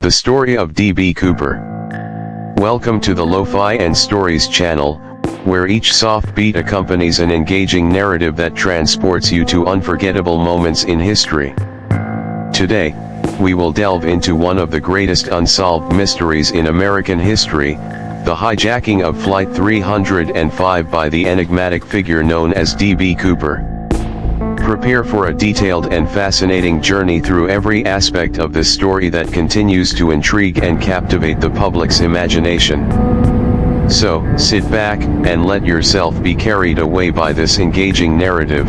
The Story of D.B. Cooper. Welcome to the LoFi and Stories channel, where each soft beat accompanies an engaging narrative that transports you to unforgettable moments in history. Today, we will delve into one of the greatest unsolved mysteries in American history, the hijacking of Flight 305 by the enigmatic figure known as D.B. Cooper. Prepare for a detailed and fascinating journey through every aspect of this story that continues to intrigue and captivate the public's imagination. So, sit back, and let yourself be carried away by this engaging narrative.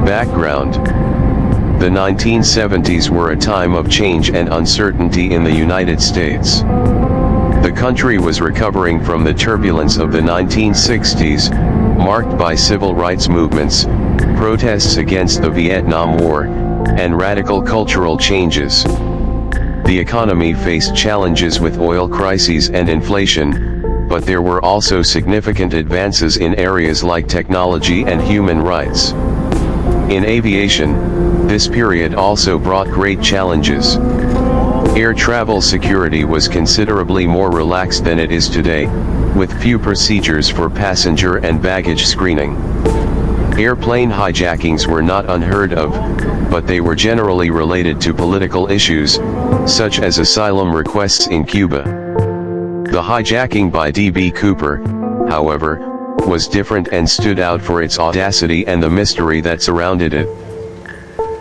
Background: the 1970s were a time of change and uncertainty in the United States. The country was recovering from the turbulence of the 1960s, marked by civil rights movements, protests against the Vietnam War, and radical cultural changes. The economy faced challenges with oil crises and inflation, but there were also significant advances in areas like technology and human rights. In aviation, this period also brought great challenges. Air travel security was considerably more relaxed than it is today, with few procedures for passenger and baggage screening. Airplane hijackings were not unheard of, but they were generally related to political issues, such as asylum requests in Cuba. The hijacking by D.B. Cooper, however, was different and stood out for its audacity and the mystery that surrounded it.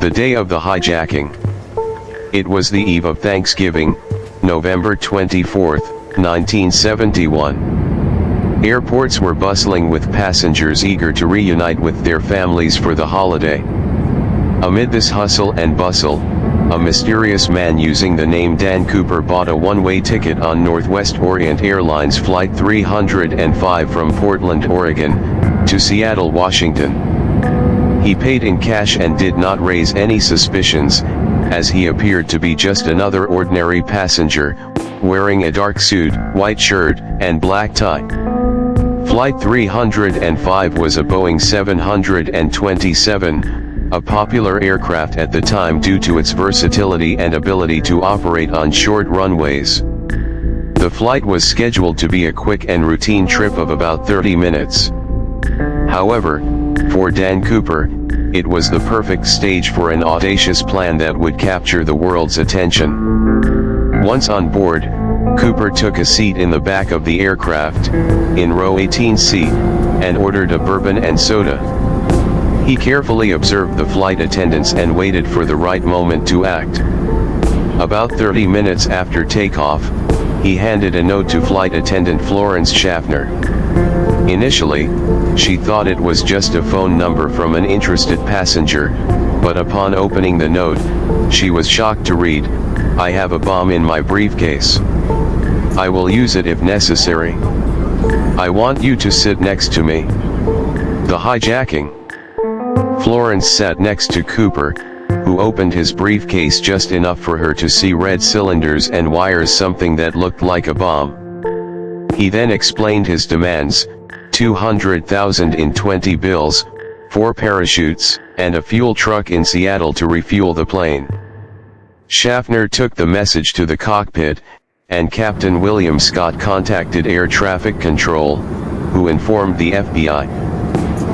The day of the hijacking. It was the eve of Thanksgiving, November 24, 1971. Airports were bustling with passengers eager to reunite with their families for the holiday. Amid this hustle and bustle, a mysterious man using the name Dan Cooper bought a one-way ticket on Northwest Orient Airlines Flight 305 from Portland, Oregon, to Seattle, Washington. He paid in cash and did not raise any suspicions, as he appeared to be just another ordinary passenger, wearing a dark suit, white shirt, and black tie. Flight 305 was a Boeing 727, a popular aircraft at the time due to its versatility and ability to operate on short runways. The flight was scheduled to be a quick and routine trip of about 30 minutes. However, for Dan Cooper, it was the perfect stage for an audacious plan that would capture the world's attention. Once on board, Cooper took a seat in the back of the aircraft, in row 18C, and ordered a bourbon and soda. He carefully observed the flight attendants and waited for the right moment to act. About 30 minutes after takeoff, he handed a note to flight attendant Florence Schaffner. Initially, she thought it was just a phone number from an interested passenger, but upon opening the note, she was shocked to read, "I have a bomb in my briefcase. I will use it if necessary. I want you to sit next to me." The hijacking. Florence sat next to Cooper, who opened his briefcase just enough for her to see red cylinders and wires, something that looked like a bomb. He then explained his demands: 200,000 in 20 bills, 4 parachutes, and a fuel truck in Seattle to refuel the plane. Schaffner took the message to the cockpit, and Captain William Scott contacted Air Traffic Control, who informed the FBI.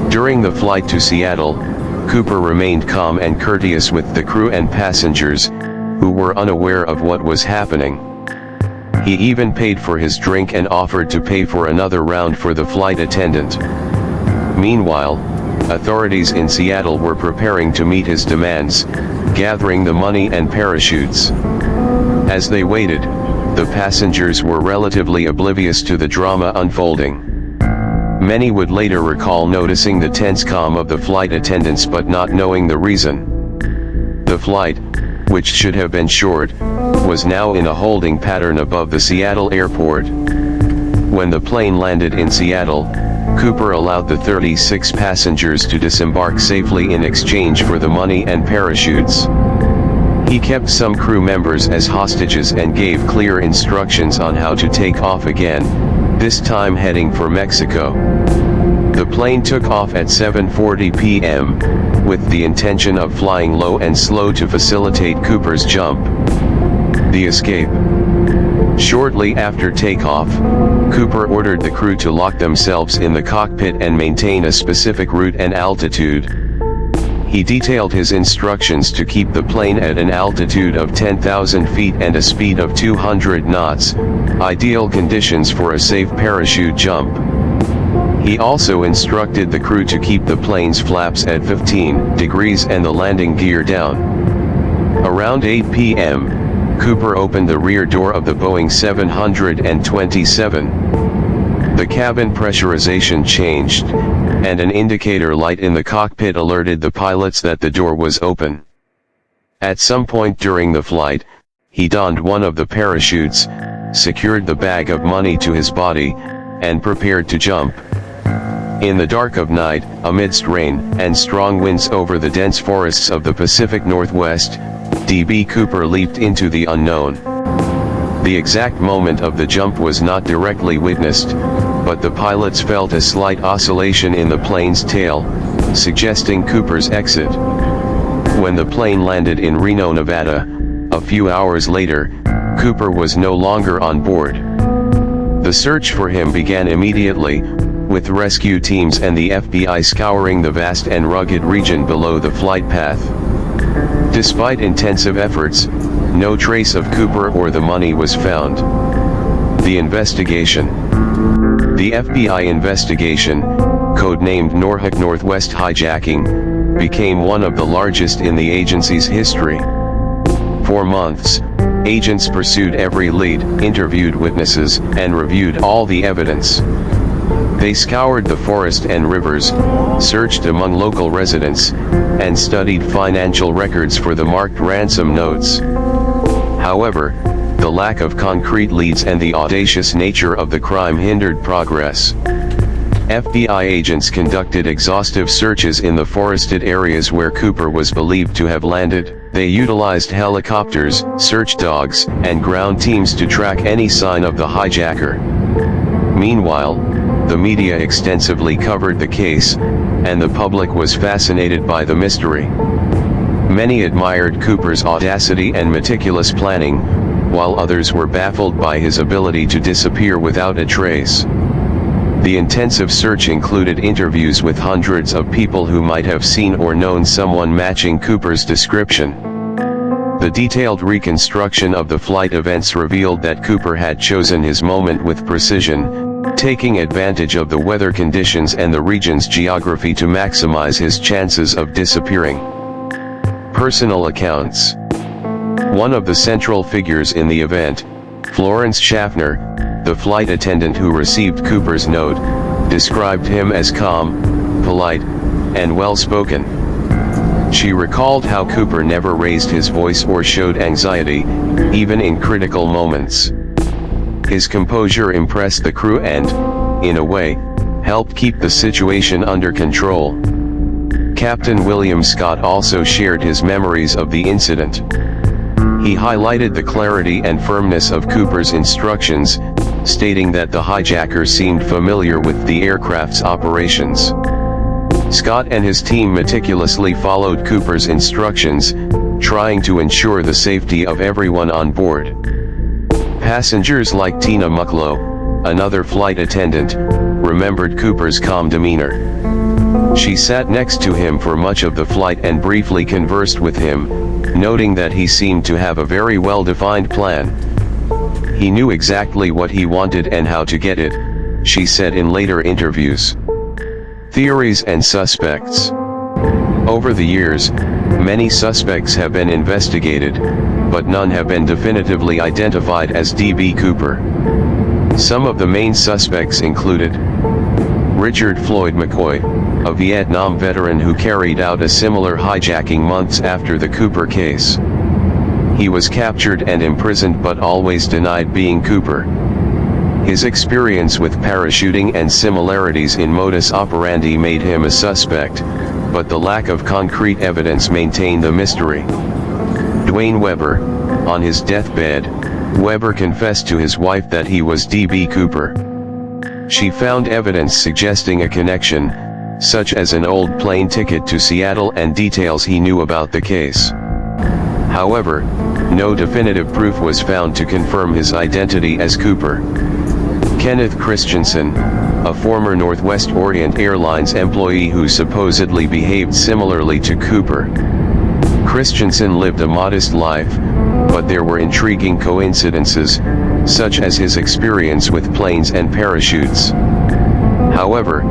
During the flight to Seattle, Cooper remained calm and courteous with the crew and passengers, who were unaware of what was happening. He even paid for his drink and offered to pay for another round for the flight attendant. Meanwhile, authorities in Seattle were preparing to meet his demands, gathering the money and parachutes. As they waited, the passengers were relatively oblivious to the drama unfolding. Many would later recall noticing the tense calm of the flight attendants but not knowing the reason. The flight, which should have been short, was now in a holding pattern above the Seattle airport. When the plane landed in Seattle, Cooper allowed the 36 passengers to disembark safely in exchange for the money and parachutes. He kept some crew members as hostages and gave clear instructions on how to take off again, this time heading for Mexico. The plane took off at 7:40 p.m., with the intention of flying low and slow to facilitate Cooper's jump. The escape. Shortly after takeoff, Cooper ordered the crew to lock themselves in the cockpit and maintain a specific route and altitude. He detailed his instructions to keep the plane at an altitude of 10,000 feet and a speed of 200 knots, ideal conditions for a safe parachute jump. He also instructed the crew to keep the plane's flaps at 15 degrees and the landing gear down. Around 8 p.m., Cooper opened the rear door of the Boeing 727. The cabin pressurization changed, and an indicator light in the cockpit alerted the pilots that the door was open. At some point during the flight, he donned one of the parachutes, secured the bag of money to his body, and prepared to jump. In the dark of night, amidst rain and strong winds over the dense forests of the Pacific Northwest, D.B. Cooper leaped into the unknown. The exact moment of the jump was not directly witnessed, but the pilots felt a slight oscillation in the plane's tail, suggesting Cooper's exit. When the plane landed in Reno, Nevada, a few hours later, Cooper was no longer on board. The search for him began immediately, with rescue teams and the FBI scouring the vast and rugged region below the flight path. Despite intensive efforts, no trace of Cooper or the money was found. The investigation. The FBI investigation, codenamed Northwest Hijacking, became one of the largest in the agency's history. For months, agents pursued every lead, interviewed witnesses, and reviewed all the evidence. They scoured the forest and rivers, searched among local residents, and studied financial records for the marked ransom notes. However, the lack of concrete leads and the audacious nature of the crime hindered progress. FBI agents conducted exhaustive searches in the forested areas where Cooper was believed to have landed. They utilized helicopters, search dogs, and ground teams to track any sign of the hijacker. Meanwhile, the media extensively covered the case, and the public was fascinated by the mystery. Many admired Cooper's audacity and meticulous planning, while others were baffled by his ability to disappear without a trace. The intensive search included interviews with hundreds of people who might have seen or known someone matching Cooper's description. The detailed reconstruction of the flight events revealed that Cooper had chosen his moment with precision, taking advantage of the weather conditions and the region's geography to maximize his chances of disappearing. Personal accounts. One of the central figures in the event, Florence Schaffner, the flight attendant who received Cooper's note, described him as calm, polite, and well-spoken. She recalled how Cooper never raised his voice or showed anxiety, even in critical moments. His composure impressed the crew and, in a way, helped keep the situation under control. Captain William Scott also shared his memories of the incident. He highlighted the clarity and firmness of Cooper's instructions, stating that the hijacker seemed familiar with the aircraft's operations. Scott and his team meticulously followed Cooper's instructions, trying to ensure the safety of everyone on board. Passengers like Tina Mucklow, another flight attendant, remembered Cooper's calm demeanor. She sat next to him for much of the flight and briefly conversed with him, noting that he seemed to have a very well-defined plan. He knew exactly what he wanted and how to get it, she said in later interviews. Theories and suspects. Over the years, many suspects have been investigated, but none have been definitively identified as D.B. Cooper. Some of the main suspects included Richard Floyd McCoy, a Vietnam veteran who carried out a similar hijacking months after the Cooper case. He was captured and imprisoned but always denied being Cooper. His experience with parachuting and similarities in modus operandi made him a suspect, but the lack of concrete evidence maintained the mystery. Dwayne Weber. On his deathbed, Weber confessed to his wife that he was D.B. Cooper. She found evidence suggesting a connection, such as an old plane ticket to Seattle and details he knew about the case. However, no definitive proof was found to confirm his identity as Cooper. Kenneth Christensen, a former Northwest Orient Airlines employee who supposedly behaved similarly to Cooper. Christensen lived a modest life, but there were intriguing coincidences, such as his experience with planes and parachutes. However,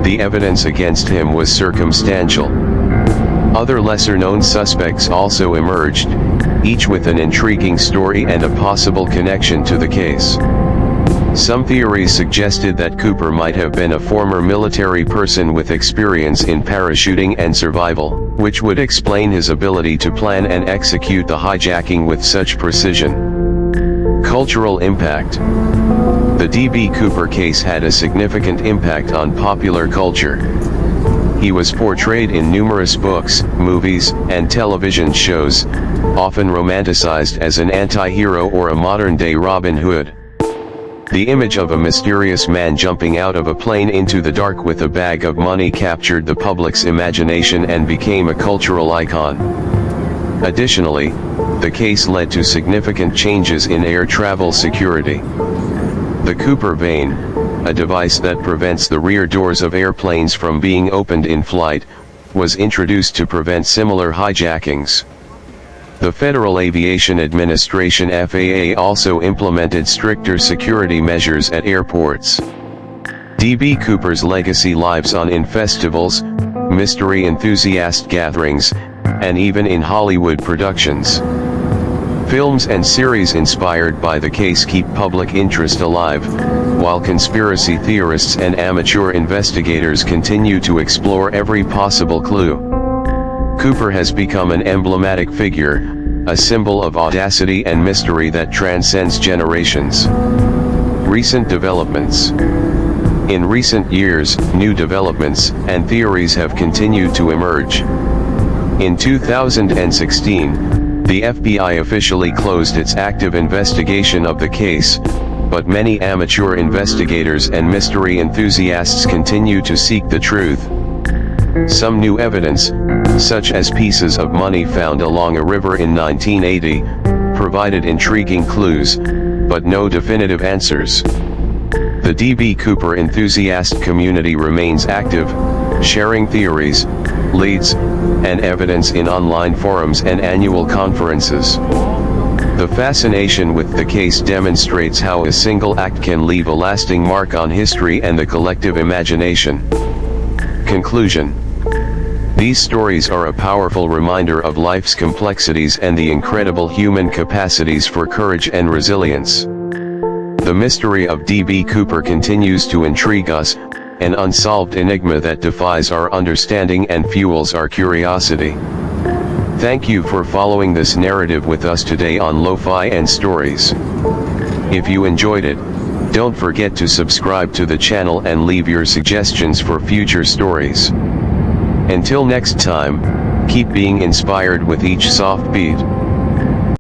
the evidence against him was circumstantial. Other lesser-known suspects also emerged, each with an intriguing story and a possible connection to the case. Some theories suggested that Cooper might have been a former military person with experience in parachuting and survival, which would explain his ability to plan and execute the hijacking with such precision. Cultural impact. The D.B. Cooper case had a significant impact on popular culture. He was portrayed in numerous books, movies, and television shows, often romanticized as an anti-hero or a modern-day Robin Hood. The image of a mysterious man jumping out of a plane into the dark with a bag of money captured the public's imagination and became a cultural icon. Additionally, the case led to significant changes in air travel security. The Cooper vane, a device that prevents the rear doors of airplanes from being opened in flight, was introduced to prevent similar hijackings. The Federal Aviation Administration (FAA) also implemented stricter security measures at airports. D.B. Cooper's legacy lives on in festivals, mystery enthusiast gatherings, and even in Hollywood productions. Films and series inspired by the case keep public interest alive, while conspiracy theorists and amateur investigators continue to explore every possible clue. Cooper has become an emblematic figure, a symbol of audacity and mystery that transcends generations. Recent developments. In recent years, new developments and theories have continued to emerge. In 2016, the FBI officially closed its active investigation of the case, but many amateur investigators and mystery enthusiasts continue to seek the truth. Some new evidence, such as pieces of money found along a river in 1980, provided intriguing clues, but no definitive answers. The D.B. Cooper enthusiast community remains active, sharing theories, leads, and evidence in online forums and annual conferences. The fascination with the case demonstrates how a single act can leave a lasting mark on history and the collective imagination. Conclusion. These stories are a powerful reminder of life's complexities and the incredible human capacities for courage and resilience. The mystery of D.B. Cooper continues to intrigue us, an unsolved enigma that defies our understanding and fuels our curiosity. Thank you for following this narrative with us today on LoFi and Stories. If you enjoyed it, don't forget to subscribe to the channel and leave your suggestions for future stories. Until next time, keep being inspired with each soft beat.